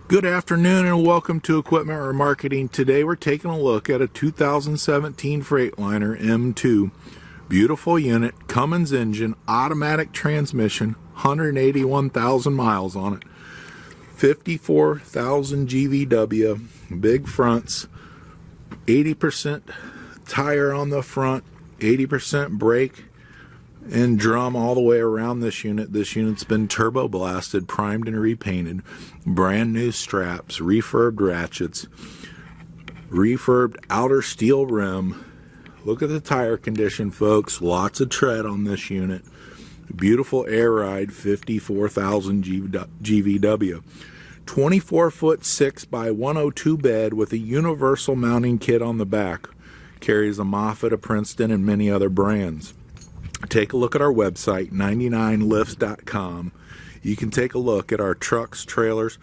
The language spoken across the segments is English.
Good afternoon and welcome to Equipment Remarketing. Today we're taking a look at a 2017 Freightliner M2. Beautiful unit, Cummins engine, automatic transmission, 181,000 miles on it. 54,000 GVW, big fronts, 80% tire on the front, 80% brake and drum all the way around this unit. This unit's been turbo blasted, primed and repainted, brand new straps, refurbed ratchets, refurbed outer steel rim. Look at the tire condition, folks. Lots of tread on this unit. Beautiful air ride, 54,000 GVW. 24-foot 6x102 bed with a universal mounting kit on the back. Carries a Moffett, a Princeton, and many other brands. Take a look at our website, 99lifts.com. You can take a look at our trucks, trailers,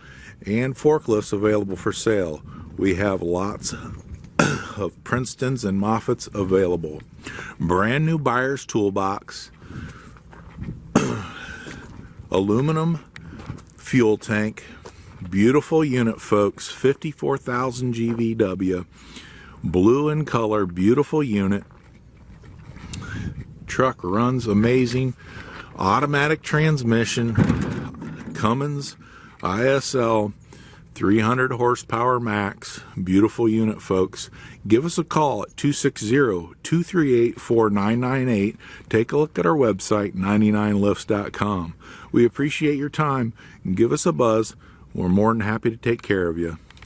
and forklifts available for sale. We have lots of Princetons and Moffetts available. Brand new buyer's toolbox, aluminum fuel tank, beautiful unit, folks, 54,000 GVW, blue in color, beautiful unit. Truck runs amazing. Automatic transmission, Cummins ISL 300 horsepower max. Beautiful unit, folks. Give us a call at 260-238-4998. Take a look at our website, 99lifts.com. We appreciate your time and give us a buzz. We're more than happy to take care of you.